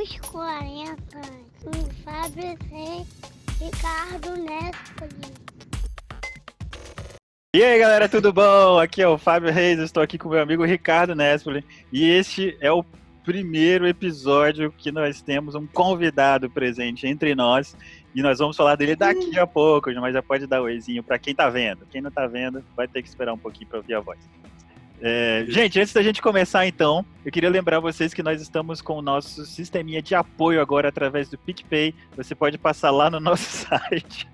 dos 40, com Fábio Reis, Ricardo Nespoli. E aí galera, tudo bom? Aqui é o Fábio Reis, estou aqui com meu amigo Ricardo Nespoli e este é o primeiro episódio que nós temos um convidado presente entre nós e nós vamos falar dele daqui a pouco, mas já pode dar um oizinho para quem tá vendo. Quem não tá vendo vai ter que esperar um pouquinho para ouvir a voz. Gente, antes da gente começar então, eu queria lembrar vocês que nós estamos com o nosso sisteminha de apoio agora através do PicPay. Você pode passar lá no nosso site,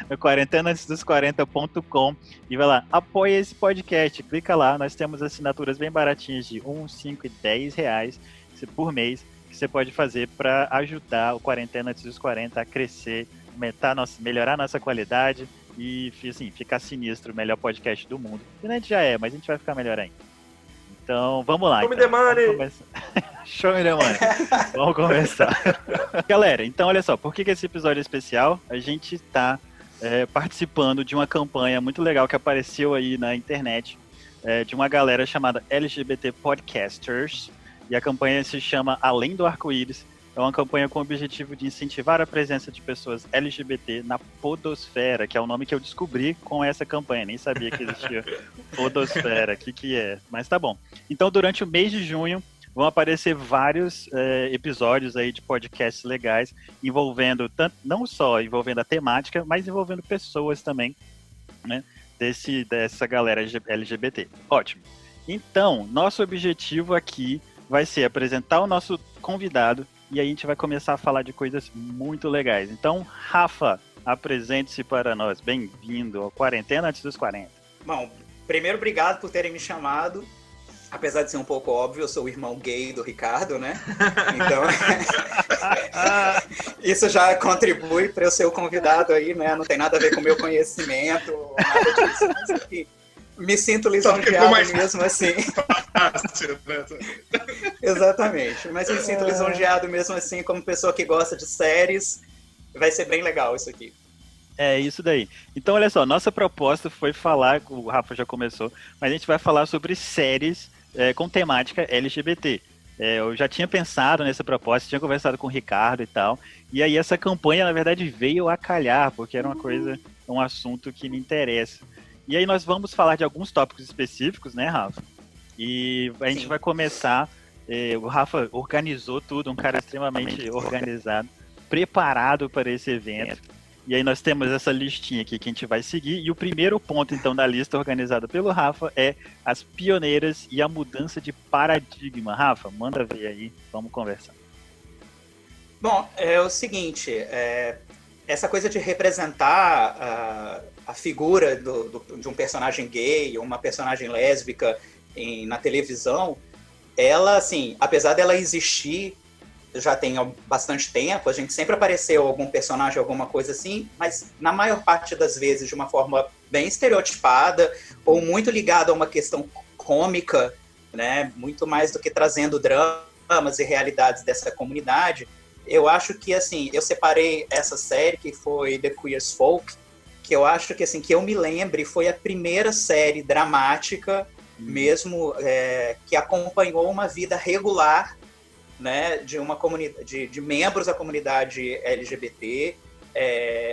no quarentenaantesdos40.com e vai lá, apoia esse podcast, clica lá, nós temos assinaturas bem baratinhas de 1, 5 e 10 reais por mês que você pode fazer para ajudar o Quarentena Antes dos 40 a crescer, melhorar a nossa qualidade e, assim, ficar sinistro, o melhor podcast do mundo. E a gente já é, mas a gente vai ficar melhor ainda. Então, vamos lá. Show me the money! Show me the money! Vamos começar. Galera, então olha só, por que esse episódio é especial? A gente tá participando de uma campanha muito legal que apareceu aí na internet, de uma galera chamada LGBT Podcasters, e a campanha se chama Além do Arco-Íris. É uma campanha com o objetivo de incentivar a presença de pessoas LGBT na podosfera, que é o nome que eu descobri com essa campanha. Nem sabia que existia podosfera, o que é, mas tá bom. Então, durante o mês de junho, vão aparecer vários episódios aí de podcasts legais, envolvendo, não só envolvendo a temática, mas envolvendo pessoas também, né, dessa galera LGBT. Ótimo. Então, nosso objetivo aqui vai ser apresentar o nosso convidado, e aí a gente vai começar a falar de coisas muito legais. Então, Rafa, apresente-se para nós. Bem-vindo ao Quarentena Antes dos 40. Bom, primeiro, obrigado por terem me chamado. Apesar de ser um pouco óbvio, eu sou o irmão gay do Ricardo, né? Então, isso já contribui para eu ser o convidado aí, né? Não tem nada a ver com o meu conhecimento, nada disso. Mas aqui, me sinto lisonjeado mesmo assim. Exatamente, mas me sinto lisonjeado mesmo assim, como pessoa que gosta de séries. Vai ser bem legal isso aqui. É isso daí. Então, olha só, nossa proposta foi falar, o Rafa já começou, mas a gente vai falar sobre séries com temática LGBT. Eu já tinha pensado nessa proposta, tinha conversado com o Ricardo e tal, e aí essa campanha, na verdade, veio a calhar, porque era um assunto que me interessa. E aí nós vamos falar de alguns tópicos específicos, né, Rafa? E a gente vai começar, o Rafa organizou tudo, um cara extremamente organizado, preparado para esse evento. E aí nós temos essa listinha aqui que a gente vai seguir. E o primeiro ponto, então, da lista organizada pelo Rafa é as pioneiras e a mudança de paradigma. Rafa, manda ver aí, vamos conversar. Bom, é o seguinte, essa coisa de representar a figura de um personagem gay ou uma personagem lésbica na televisão, ela, assim, apesar dela existir já tem bastante tempo, a gente sempre apareceu algum personagem, alguma coisa assim, mas na maior parte das vezes de uma forma bem estereotipada ou muito ligada a uma questão cômica, né, muito mais do que trazendo dramas e realidades dessa comunidade. Eu acho que, assim, eu separei essa série que foi The Queer as Folk, que eu acho que, assim, que eu me lembre, foi a primeira série dramática mesmo que acompanhou uma vida regular, né, de uma comunidade, de membros da comunidade LGBT.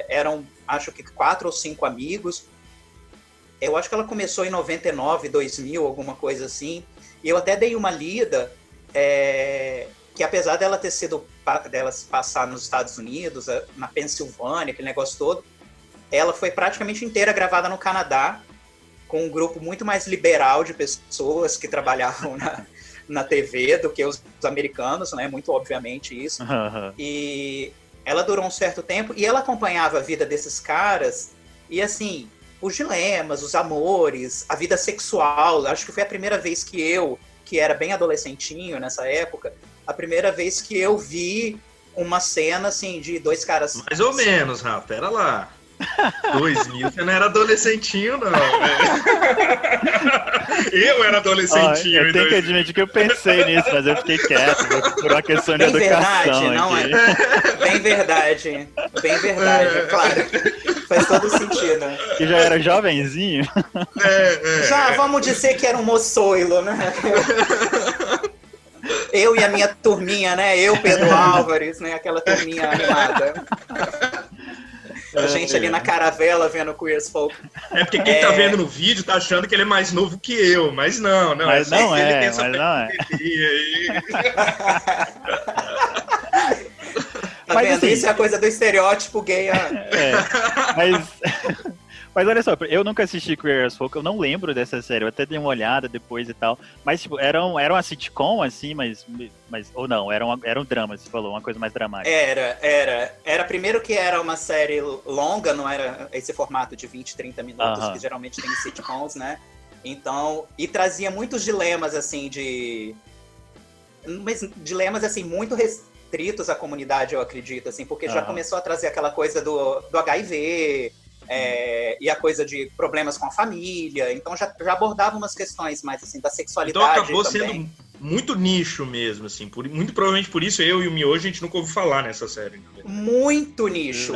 Eram, acho que 4 ou 5 amigos. Eu acho que ela começou em 99, 2000, alguma coisa assim. E eu até dei uma lida, que apesar dela se passar nos Estados Unidos, na Pensilvânia, aquele negócio todo, ela foi praticamente inteira gravada no Canadá, com um grupo muito mais liberal de pessoas que trabalhavam na TV do que os americanos, né? Muito obviamente isso. Uhum. E ela durou um certo tempo e ela acompanhava a vida desses caras e, assim, os dilemas, os amores, a vida sexual. Acho que foi a primeira vez que era bem adolescentinho nessa época, a primeira vez que eu vi uma cena, assim, de 2 caras... Mais ou menos, Rafa, pera lá. 2000, você não era adolescentinho, não. Eu era adolescentinho. Eu tenho que admitir que eu pensei nisso, mas eu fiquei quieto por uma questão de educação. Verdade, não é? Bem verdade, claro. Faz todo sentido. Que já era jovenzinho. Já, vamos dizer que era um moçoilo, né? Eu e a minha turminha, né? Eu, Pedro Álvares, né? Aquela turminha animada. A gente ali na caravela vendo Queer as Folk. É porque quem tá vendo no vídeo tá achando que ele é mais novo que eu, mas não. Mas só não que ele é, tem essa mas não é. periferia aí. Tá Mas, vendo? assim, Isso é a coisa do estereótipo gay. Mas olha só, eu nunca assisti Queer as Folk, eu não lembro dessa série, eu até dei uma olhada depois e tal. Mas, tipo, era uma sitcom, assim, mas ou não, era um drama, você falou, uma coisa mais dramática. Era primeiro que era uma série longa, não era esse formato de 20, 30 minutos, que geralmente tem em sitcoms, né? Então, e trazia muitos dilemas, assim, mas dilemas, assim, muito restritos à comunidade, eu acredito, assim, porque já começou a trazer aquela coisa do HIV, e a coisa de problemas com a família, então já abordava umas questões mais, assim, da sexualidade. Então acabou também. sendo muito nicho mesmo, assim, muito provavelmente por isso eu e o Miojo a gente nunca ouviu falar nessa série. Muito nicho,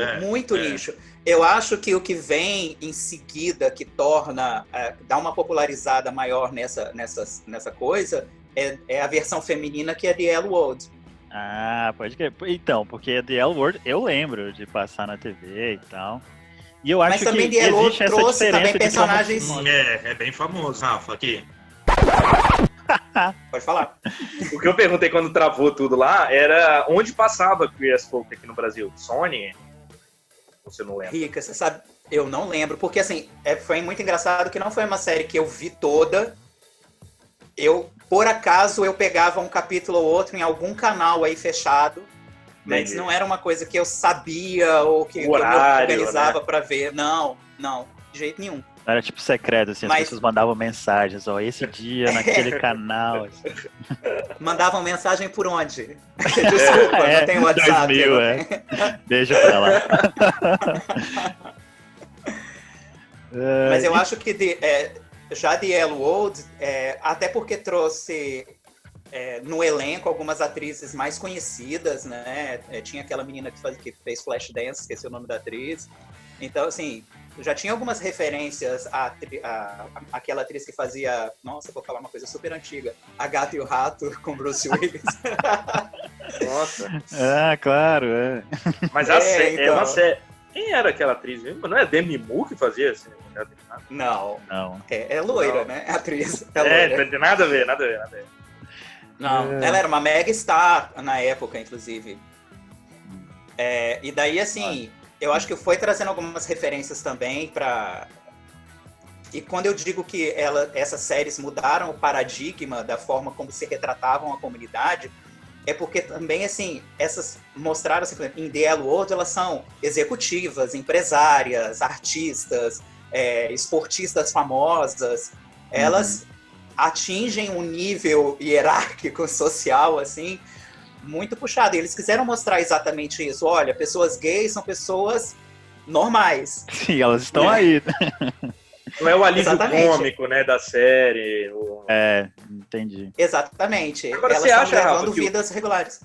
nicho. Eu acho que o que vem em seguida, que torna, dá uma popularizada maior nessa coisa, é a versão feminina, que é The L Word. Ah, pode crer. Então, porque The L Word eu lembro de passar na TV e tal. E eu acho Mas também que The L Word existe essa trouxe diferença também de personagens... É bem famoso, Rafa, aqui. Pode falar. O que eu perguntei quando travou tudo lá era onde passava Queer as Folk aqui no Brasil? Sony? Você não lembra? Rica, você sabe, eu não lembro, porque assim, foi muito engraçado que não foi uma série que eu vi toda. Por acaso, eu pegava um capítulo ou outro em algum canal aí fechado, mas Entendi. não era uma coisa que eu sabia ou que eu me Horário, organizava né? pra ver. Não, de jeito nenhum. Era tipo secreto, assim, as Mas- pessoas mandavam mensagens, ó, esse dia, naquele canal. Assim. Mandavam mensagem por onde? Desculpa, não tem WhatsApp. 2000, não é. tem. Beijo pra lá. Mas eu acho que já The L Word, até porque trouxe no elenco algumas atrizes mais conhecidas, né? Tinha aquela menina que fez Flashdance, esqueci o nome da atriz. Então, assim, já tinha algumas referências àquela atriz que fazia... Nossa, vou falar uma coisa super antiga. A Gata e o Rato, com Bruce Willis. Nossa. Ah, claro, é. Mas então. é uma série. Quem era aquela atriz? Não é a Demi Moore que fazia esse? Não, Não. é loira, Não. né? A atriz é loira. Não tem nada a ver. Não, ela era uma mega star na época, inclusive. E daí, assim, eu acho que foi trazendo algumas referências também pra... E quando eu digo que essas séries mudaram o paradigma da forma como se retratavam a comunidade, é porque também, assim, essas mostraram, assim, por exemplo, em The L Word, elas são executivas, empresárias, artistas, esportistas famosas. Elas atingem um nível hierárquico social, assim, muito puxado. E eles quiseram mostrar exatamente isso. Olha, pessoas gays são pessoas normais. Sim, elas estão aí. Não é o alívio Exatamente. cômico, né, da série. Entendi. Exatamente. Agora, elas você estão acha, Rafa, levando que vidas regulares.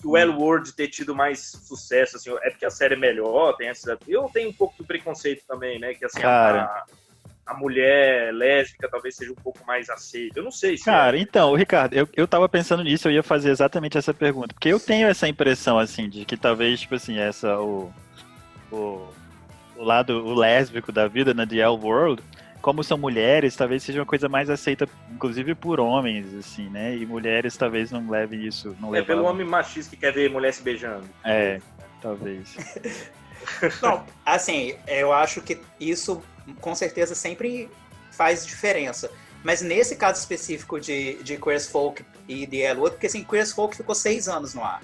o L Word ter tido mais sucesso, assim, é porque a série é melhor, tem essa... Eu tenho um pouco de preconceito também, né, que assim, Cara. a mulher lésbica talvez seja um pouco mais aceita. Eu não sei se Cara, então, Ricardo, eu tava pensando nisso, eu ia fazer exatamente essa pergunta. Porque eu tenho essa impressão, assim, de que talvez, tipo assim, o lado lésbico da vida na The L World, como são mulheres, talvez seja uma coisa mais aceita, inclusive por homens, assim, né? E mulheres talvez não levem isso, não é pelo levavam. homem machista que quer ver mulher se beijando. Talvez. Não, assim, eu acho que isso com certeza sempre faz diferença. Mas nesse caso específico de Queer as Folk e The L Word, porque assim, Queer as Folk ficou 6 anos no ar.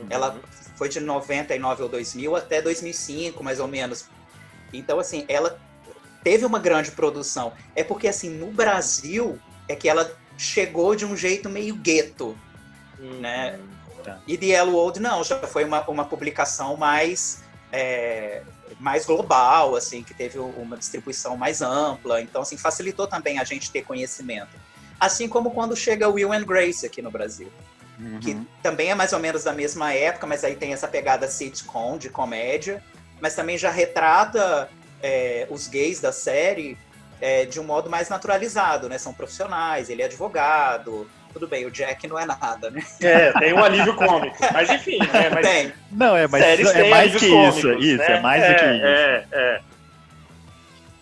Ela foi de 99 ou 2000 até 2005, mais ou menos. Então, assim, ela teve uma grande produção. É porque, assim, no Brasil, é que ela chegou de um jeito meio gueto, né? Tá. E The L Word, não, já foi uma publicação mais global, assim, que teve uma distribuição mais ampla. Então, assim, facilitou também a gente ter conhecimento. Assim como quando chega Will and Grace aqui no Brasil. Que também é mais ou menos da mesma época, mas aí tem essa pegada sitcom, de comédia, mas também já retrata os gays da série de um modo mais naturalizado, né? São profissionais, ele é advogado, tudo bem, o Jack não é nada, né? Tem um alívio cômico. Mas enfim, né? Mas Tem. Não, mas séries é têm mais que alívios isso. cômicos, Isso, né? é mais do que isso.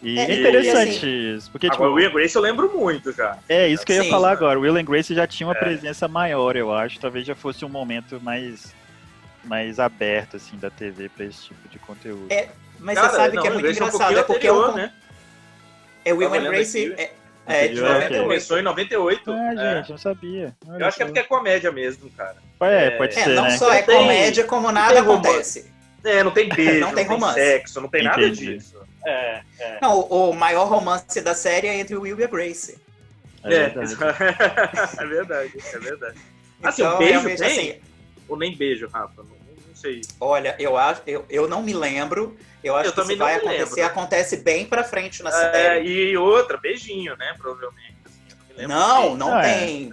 E é interessante assim, isso. Porque, Agora, o Will and Grace eu lembro muito já. é isso que eu ia Sim. falar agora. O Will and Grace já tinha uma presença maior, eu acho. Talvez já fosse um momento mais aberto, assim, da TV pra esse tipo de conteúdo. Mas você sabe que é muito engraçado, é porque né? o Will Tava and olhando Grace aqui. é de Anterior, 98. Começou em 98. Ah, gente, não sabia. Olha Eu acho que é só. porque é comédia mesmo, cara. Pode ser, não né? só é Não tem- comédia, como nada tem romance. acontece. Não tem beijo, Não não tem tem romance. sexo, não tem nada Entendi. disso. Não, o maior romance da série é entre o Will e a Grace. É verdade. É verdade, é verdade. Assim, Então, um beijo realmente, tem? assim, Ou nem beijo, Rafa? Não sei. olha, eu não me lembro. Eu acho Eu que também isso vai não me acontecer, lembro. acontece bem pra frente na série. E outra, beijinho, né? Provavelmente. Assim, eu não me lembro Não, direito. não tem.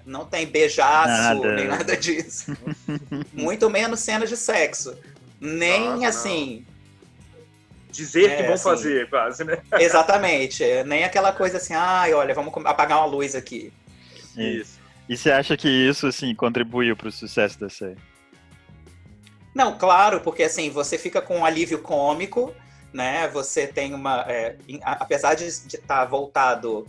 Não tem beijaço, Nada. nem nada disso. Muito menos cenas de sexo. Nem Nossa, assim. Dizer que vão assim, fazer, quase, né? Exatamente. Nem aquela coisa assim, ai, olha, vamos apagar uma luz aqui. Isso. E você acha que isso, assim, contribuiu pro sucesso da série? Não, claro, porque assim, você fica com um alívio cômico, né? Você tem uma. Apesar de estar voltado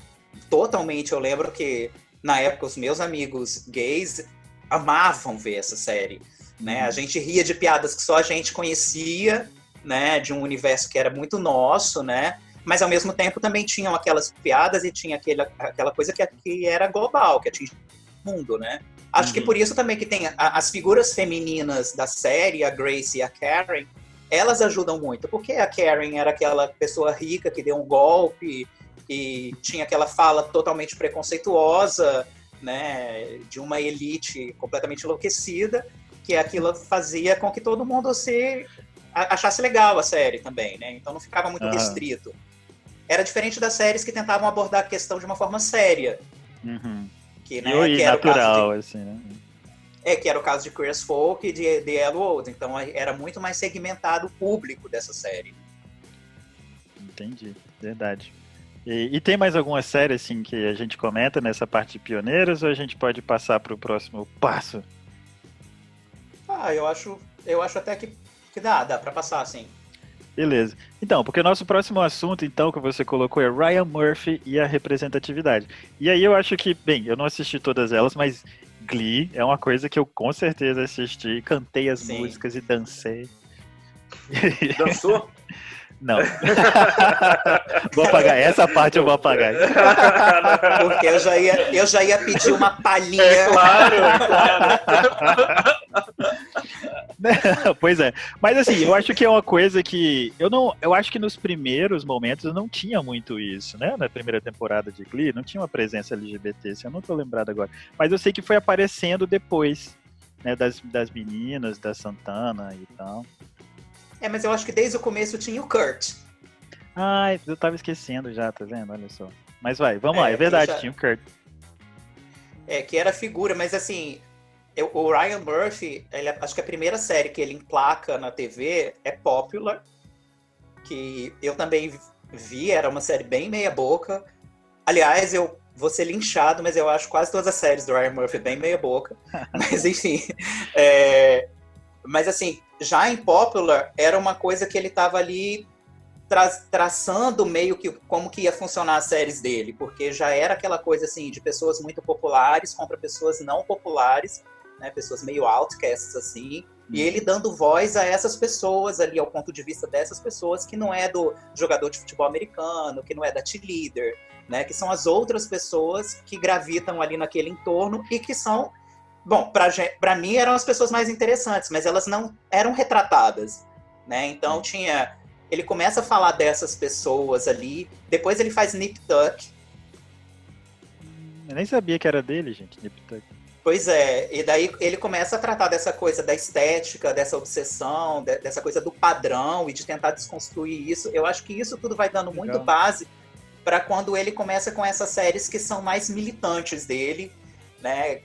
totalmente, eu lembro que na época os meus amigos gays amavam ver essa série. Né? A gente ria de piadas que só a gente conhecia, né? De um universo que era muito nosso, né? Mas ao mesmo tempo também tinham aquelas piadas e tinha aquela coisa que era global, que atingia o mundo, né? Acho que por isso também que tem as figuras femininas da série, a Grace e a Karen, elas ajudam muito, porque a Karen era aquela pessoa rica que deu um golpe e tinha aquela fala totalmente preconceituosa, né? De uma elite completamente enlouquecida, que aquilo fazia com que todo mundo achasse legal a série também, né? Então não ficava muito restrito. Era diferente das séries que tentavam abordar a questão de uma forma séria. Que, né, E que era natural, assim, né? que era o caso de Queer as Folk e de The Elwood. Então era muito mais segmentado o público dessa série. Entendi, verdade. E tem mais alguma série, assim, que a gente comenta nessa parte de pioneiros, ou a gente pode passar pro próximo passo? Eu acho até que dá pra passar, assim. Beleza. Então, porque o nosso próximo assunto, então, que você colocou é Ryan Murphy e a representatividade. E aí eu acho que, bem, eu não assisti todas elas, mas Glee é uma coisa que eu com certeza assisti, cantei as músicas e dancei. Dançou? Não. Vou apagar. Essa parte eu vou apagar. Porque eu já ia pedir uma palhinha. Claro. Pois é. Mas assim, eu acho que é uma coisa que eu acho que nos primeiros momentos não tinha muito isso, né? Na primeira temporada de Glee não tinha uma presença LGBT, eu não tô lembrado agora. Mas eu sei que foi aparecendo depois, né, das meninas, da Santana e tal. Mas eu acho que desde o começo tinha o Kurt. Eu tava esquecendo já, tá vendo? Olha só. Mas vamos lá, é verdade, tinha o Kurt. Que era figura, mas assim, o Ryan Murphy, acho que a primeira série que ele emplaca na TV é Popular, que eu também vi, era uma série bem meia boca. Aliás, eu vou ser linchado, mas eu acho quase todas as séries do Ryan Murphy bem meia boca. Mas enfim, mas assim, já em Popular, era uma coisa que ele estava ali traçando meio que como que ia funcionar as séries dele, porque já era aquela coisa assim, de pessoas muito populares contra pessoas não populares, né, pessoas meio outcasts assim, e ele dando voz a essas pessoas ali, ao ponto de vista dessas pessoas, que não é do jogador de futebol americano, que não é da cheerleader, né, que são as outras pessoas que gravitam ali naquele entorno e que são, bom, para mim eram as pessoas mais interessantes, mas elas não eram retratadas, né? Então ele começa a falar dessas pessoas ali, depois ele faz Nip Tuck. Eu nem sabia que era dele, gente, Nip Tuck. Pois é, e daí ele começa a tratar dessa coisa da estética, dessa obsessão, dessa coisa do padrão e de tentar desconstruir isso. Eu acho que isso tudo vai dando muito base para quando ele começa com essas séries que são mais militantes dele, né?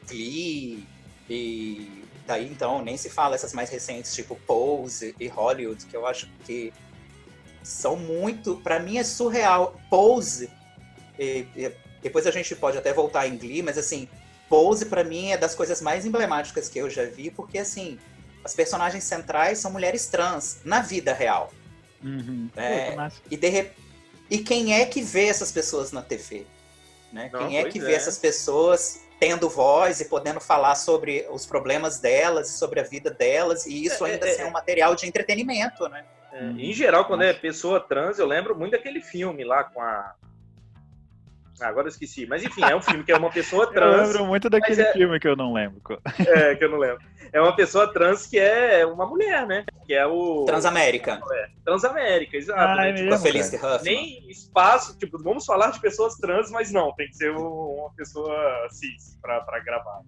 Glee, e daí então nem se fala essas mais recentes, tipo Pose e Hollywood, que eu acho que são muito, para mim é surreal. Pose, depois a gente pode até voltar em Glee, mas assim, Pose pra mim é das coisas mais emblemáticas que eu já vi, porque assim, as personagens centrais são mulheres trans na vida real. Uhum. É, Pô, massa. e quem é que vê essas pessoas na TV? Né? Não, Quem é pois que é. vê essas pessoas tendo voz e podendo falar sobre os problemas delas e sobre a vida delas, e isso ainda ser um material de entretenimento, né? Em geral, quando é pessoa trans, eu lembro muito daquele filme lá com a... agora eu esqueci. Mas enfim, é um filme que é uma pessoa Eu trans. lembro muito daquele filme que eu não lembro. Que eu não lembro. É uma pessoa trans que é uma mulher, né? Que é o... Transamérica. Transamérica, exato. Ah, é né? Com a mesmo, Felicity cara. Huffman. Nem espaço, tipo, vamos falar de pessoas trans, mas não, tem que ser uma pessoa cis pra gravar.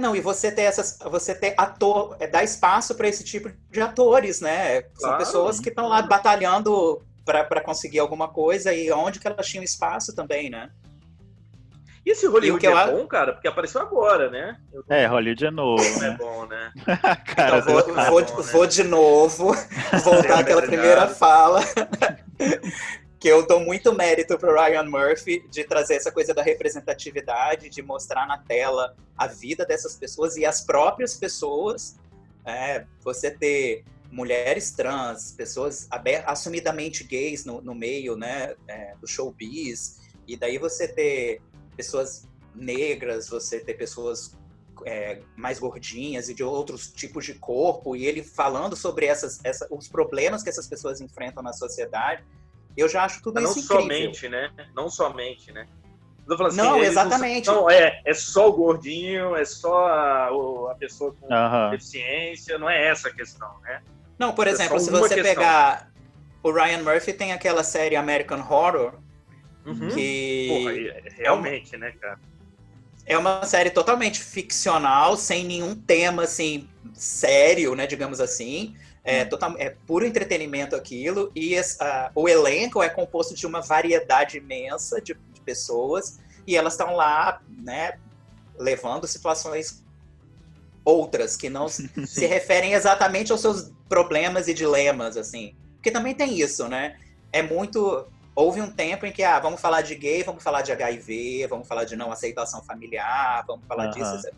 Não, e você ter ator, dar espaço para esse tipo de atores, né? São Claro, pessoas que estão lá batalhando para conseguir alguma coisa, e onde que elas tinham espaço também, né? E esse Hollywood E o que é bom, cara? Porque apareceu agora, né? Hollywood é novo, É né? bom, né? Cara, Então, vou de novo voltar Sempre àquela obrigado. primeira fala, que eu dou muito mérito pro Ryan Murphy de trazer essa coisa da representatividade, de mostrar na tela a vida dessas pessoas e as próprias pessoas. Você ter mulheres trans, pessoas assumidamente gays no meio, né, do showbiz, e daí você ter pessoas negras, você ter pessoas mais gordinhas e de outros tipos de corpo, e ele falando sobre os problemas que essas pessoas enfrentam na sociedade, eu já acho tudo Não isso incrível. somente, né? Não somente, né? Eu tô falando Não, eles exatamente. Não, é só o gordinho, é só a pessoa com Aham. deficiência, não é essa a questão, né? Não, por É exemplo, só se uma você questão. pegar o Ryan Murphy, tem aquela série American Horror, Uhum. que Porra, realmente, né, cara? é uma série totalmente ficcional, sem nenhum tema, assim, sério, né, digamos assim. É puro entretenimento aquilo, e o elenco é composto de uma variedade imensa de pessoas, e elas estão lá, né, levando situações outras, que não se referem exatamente aos seus problemas e dilemas, assim. Porque também tem isso, né? Houve um tempo em que, vamos falar de gay, vamos falar de HIV, vamos falar de não aceitação familiar, vamos falar disso,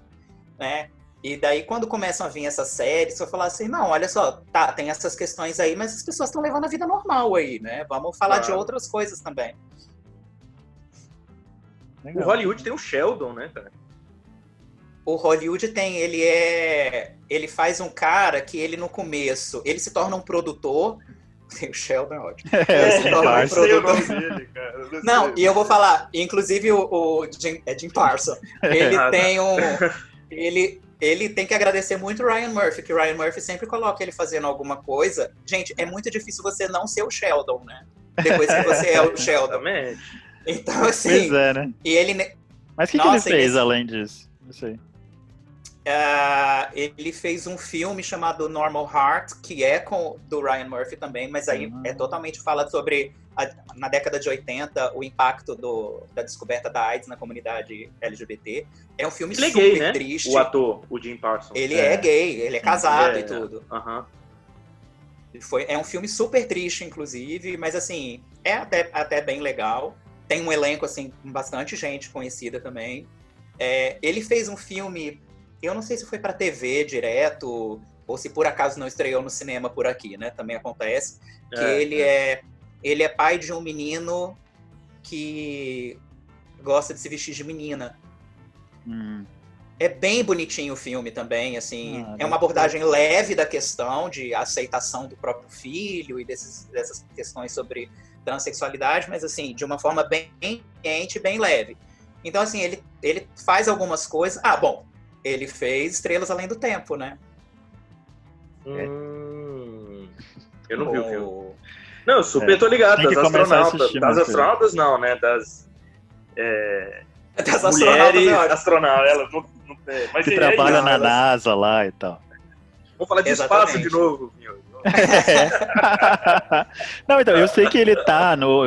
né? E daí, quando começam a vir essas séries, você vai falar assim, não, olha só, tem essas questões aí, mas as pessoas estão levando a vida normal aí, né? Vamos falar de outras coisas também. O Hollywood tem o Sheldon, né, cara? O Hollywood tem, ele faz um cara que ele no começo, ele se torna um produtor. O Sheldon é ótimo. Ele se torna um Eu sei o produtor. nome dele, cara. Não, e eu vou falar, inclusive o Jim Parsons, ele tem que agradecer muito o Ryan Murphy, que o Ryan Murphy sempre coloca ele fazendo alguma coisa. Gente, é muito difícil você não ser o Sheldon, né? Depois que você é o Sheldon. Exatamente. Então, assim... Pois é, né? E ele... Mas o que ele fez além disso? Não sei. Ele fez um filme chamado Normal Heart, que é do Ryan Murphy também, mas aí totalmente fala sobre, na década de 80, o impacto da descoberta da AIDS na comunidade LGBT. É um filme super gay, né? triste. O ator, o Jim Parsons. Ele é gay, ele é casado e tudo. Aham. É um filme super triste, inclusive, mas assim, é até bem legal. Tem um elenco, assim, com bastante gente conhecida também. Ele fez um filme, eu não sei se foi pra TV direto, ou se por acaso não estreou no cinema por aqui, né? Também acontece. Que ele é pai de um menino que gosta de se vestir de menina. É bem bonitinho o filme também, assim. É uma abordagem leve da questão de aceitação do próprio filho e dessas questões sobre transexualidade, mas assim, de uma forma bem quente, bem leve. Então, assim, ele faz algumas coisas... ele fez Estrelas Além do Tempo, né? Eu não vi o filme. Não, eu super tô ligado, das astronautas. Das astronautas não, né? Das mulheres astronautas. Elas não mas que trabalham na NASA lá e tal. Vamos falar de espaço de novo, viu? Não, então, eu sei que ele tá no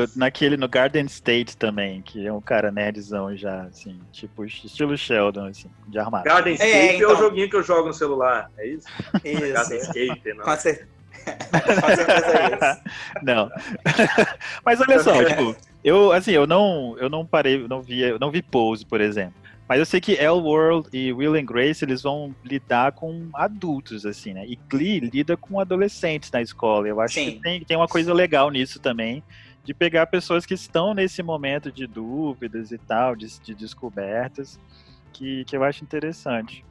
Garden State também, que é um cara nerdzão já, assim, tipo, estilo Sheldon, assim, de armário. Garden State é o joguinho que eu jogo no celular, é isso? Isso. Garden State, não. Com certeza é isso. Não. Mas olha só, tipo, Eu não parei, eu não vi Pose, por exemplo. Mas eu sei que Elworld e Will and Grace, eles vão lidar com adultos, assim, né? E Glee lida com adolescentes na escola. Eu acho Sim. que tem uma coisa legal nisso também, de pegar pessoas que estão nesse momento de dúvidas e tal, de descobertas, que eu acho interessante.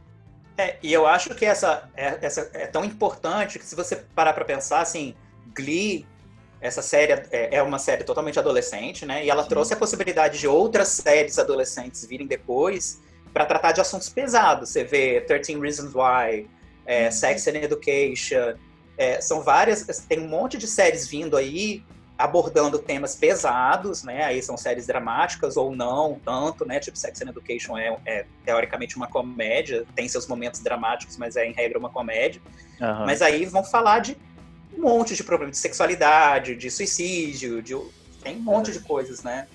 E eu acho que essa é tão importante que se você parar pra pensar, assim, Glee, essa série é uma série totalmente adolescente, né? E ela trouxe a possibilidade de outras séries adolescentes virem depois para tratar de assuntos pesados. Você vê 13 Reasons Why, Sex and Education, são várias, tem um monte de séries vindo aí abordando temas pesados, né? Aí são séries dramáticas ou não tanto, né? Tipo Sex and Education é teoricamente uma comédia, tem seus momentos dramáticos, mas é em regra uma comédia. Aham. Mas aí vão falar de um monte de problemas de sexualidade, de suicídio, tem um monte de coisas, né?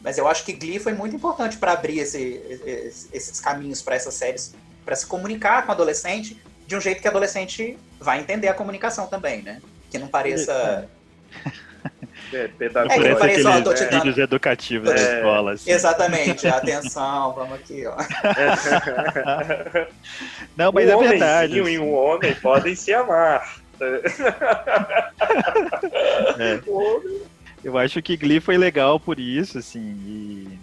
Mas eu acho que Glee foi muito importante para abrir esses caminhos para essas séries, para se comunicar com o adolescente de um jeito que o adolescente vai entender a comunicação também, né? Que não pareça... pedagógico. que Parece pareça, ó, aqueles tô te dando- vídeos educativos da escola, assim. Exatamente, atenção, vamos aqui, ó. Não, mas é verdade. homenzinho e um homem podem se amar. Eu acho que Glee foi legal por isso, assim,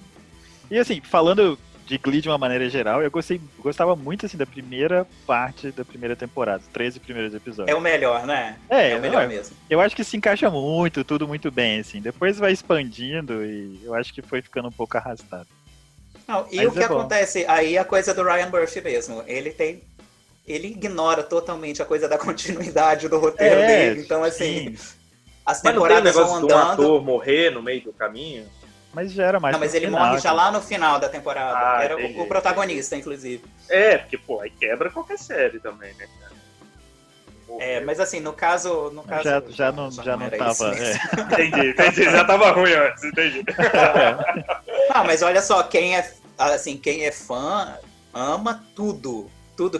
e assim, falando de Glee de uma maneira geral, eu gostava muito, assim, da primeira parte da primeira temporada, os 13 primeiros episódios. É o melhor, né? É, o melhor não, mesmo. Eu acho que se encaixa muito, tudo muito bem, assim, depois vai expandindo e eu acho que foi ficando um pouco arrastado. Não, e Mas o que é bom. acontece aí é a coisa do Ryan Murphy mesmo. Ele ignora totalmente a coisa da continuidade do roteiro dele. Então, assim, sim, as Mas não tem o temporadas vão negócio de um andando. ator morrer no meio do caminho? mas já era mais Não, mas pro ele final, morre já né? lá no final da temporada. Era entendi, o protagonista, inclusive. Porque, pô, aí quebra qualquer série também, né, cara? Mas assim, no caso Já não era tava. isso mesmo. Entendi, já tava ruim antes, entendi. Não, mas olha só, quem é fã ama tudo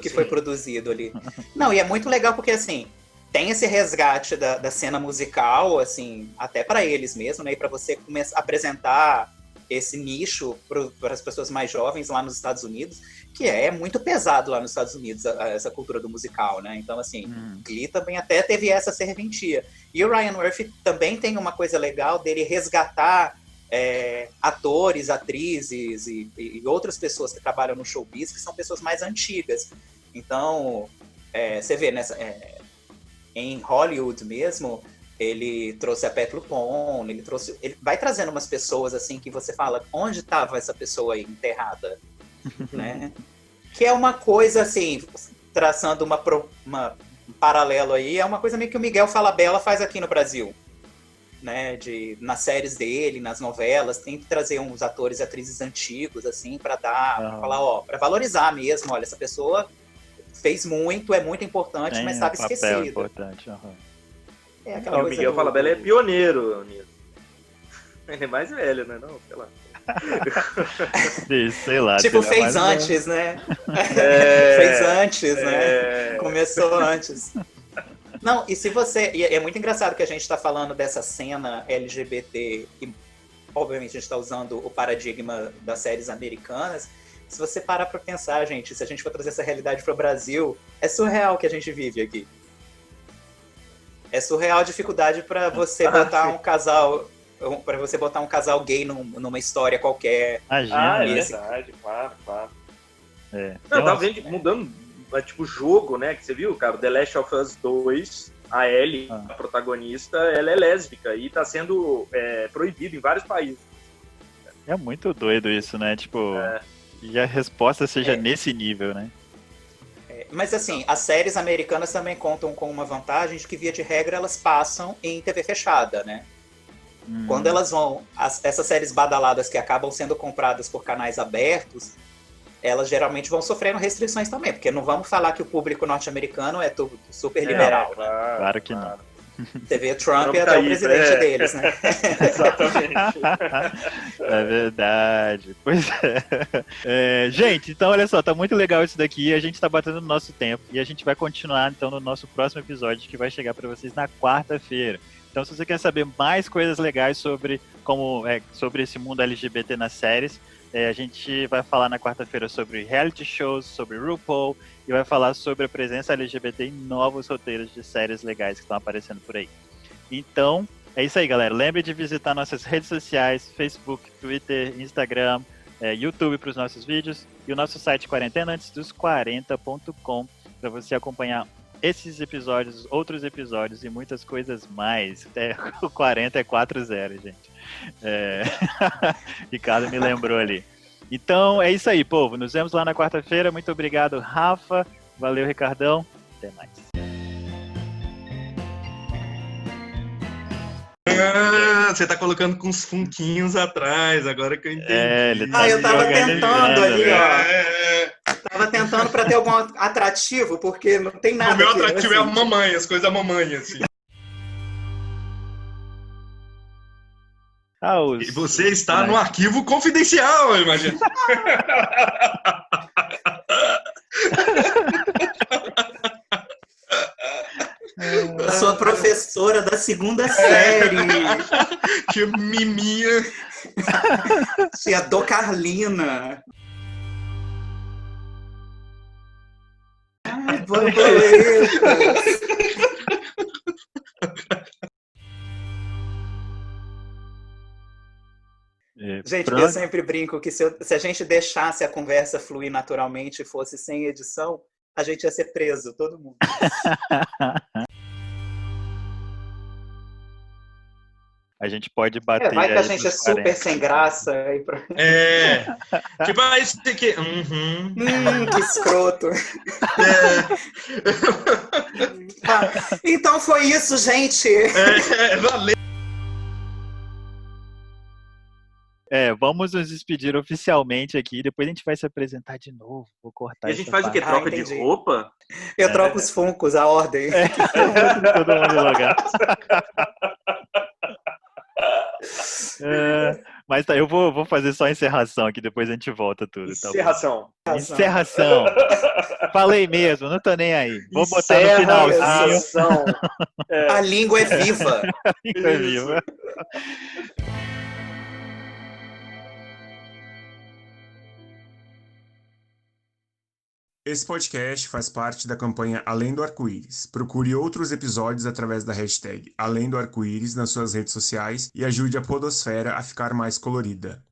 que foi produzido ali. Não, e é muito legal porque, assim, tem esse resgate da cena musical, assim, até para eles mesmo, né? E para você começar a apresentar esse nicho para as pessoas mais jovens lá nos Estados Unidos, que é muito pesado lá nos Estados Unidos, essa cultura do musical, né? Então, assim, Glee também até teve essa serventia. E o Ryan Murphy também tem uma coisa legal dele resgatar atores, atrizes e outras pessoas que trabalham no showbiz, que são pessoas mais antigas. Então, você vê, em Hollywood mesmo, ele trouxe a Pat LuPone, ele vai trazendo umas pessoas assim que você fala, onde estava essa pessoa aí enterrada? Né? Que é uma coisa assim, traçando um paralelo aí, é uma coisa meio que o Miguel Falabella faz aqui no Brasil. Né, nas séries dele, nas novelas, tem que trazer uns atores e atrizes antigos, assim, pra falar, pra valorizar mesmo, olha, essa pessoa fez muito, é muito importante, mas estava esquecida. Importante. É aquela coisa Miguel Falabella é pioneiro nisso. Ele é mais velho, né? Não, sei lá. Sei lá. Tipo, sei lá, fez mas antes, né? Fez antes, né? Começou antes. Não, e se você... E é muito engraçado que a gente está falando dessa cena LGBT, e obviamente a gente está usando o paradigma das séries americanas. Se você parar para pensar, gente, se a gente for trazer essa realidade para o Brasil, é surreal o que a gente vive aqui. É surreal a dificuldade para você botar um casal... Para você botar um casal gay numa história qualquer. Imagina, é né? verdade, claro. Tem Não, tava vendo, mudando, tipo, jogo, né, que você viu, cara, The Last of Us 2, a Ellie, a protagonista, ela é lésbica e tá sendo proibido em vários países. É muito doido isso, né? Tipo, e a resposta seja nesse nível, né? Mas assim, as séries americanas também contam com uma vantagem de que, via de regra, elas passam em TV fechada, né? Quando elas vão... Essas séries badaladas que acabam sendo compradas por canais abertos, elas geralmente vão sofrendo restrições também, porque não vamos falar que o público norte-americano é tudo super liberal. Claro que não. Você vê Trump e até o presidente deles, né? Exatamente. É verdade. Pois é. Gente, então olha só, tá muito legal isso daqui. A gente tá batendo no nosso tempo e a gente vai continuar então no nosso próximo episódio, que vai chegar para vocês na quarta-feira. Então Então, se você quer saber mais coisas legais sobre sobre esse mundo LGBT nas séries, a gente vai falar na quarta-feira sobre reality shows, sobre RuPaul, e vai falar sobre a presença LGBT em novos roteiros de séries legais que estão aparecendo por aí. Então, é isso aí, galera. Lembre de visitar nossas redes sociais, Facebook, Twitter, Instagram, YouTube para os nossos vídeos e o nosso site quarenteanantesdos40.com para você acompanhar esses episódios, outros episódios e muitas coisas mais. O 40 é 40, gente. Ricardo me lembrou ali. Então, é isso aí, povo. Nos vemos lá na quarta-feira. Muito obrigado, Rafa. Valeu, Ricardão. Até mais. Você tá colocando com uns funquinhos atrás, agora que eu entendi. Ele tá eu tava tentando ali, ó. É. Tava tentando pra ter algum atrativo, porque não tem nada. O meu aqui, atrativo é assim. a mamãe, as coisas da mamãe, assim. E você está no arquivo confidencial, eu imagino. Eu sou a professora da 2ª série. Que miminha. Tia Do Carlina. Ai, borboletas. Gente, eu sempre brinco que se a gente deixasse a conversa fluir naturalmente e fosse sem edição, a gente ia ser preso, todo mundo. A gente pode bater. Vai que a aí gente nos é super 40. sem graça. Tipo, isso aqui. Que escroto. Tá. Então foi isso, gente. Valeu. Vamos nos despedir oficialmente aqui. Depois a gente vai se apresentar de novo. Vou cortar. E a gente faz o quê? Troca de roupa? Eu troco os funcos, a ordem. Todo mundo no lugar. Mas tá, eu vou fazer só a encerração aqui, depois a gente volta tudo. Encerração. Encerração. Falei mesmo, não tô nem aí. Vou botar no finalzinho. A língua é viva. A língua é viva. Esse podcast faz parte da campanha Além do Arco-Íris. Procure outros episódios através da hashtag Além do Arco-Íris nas suas redes sociais e ajude a podosfera a ficar mais colorida.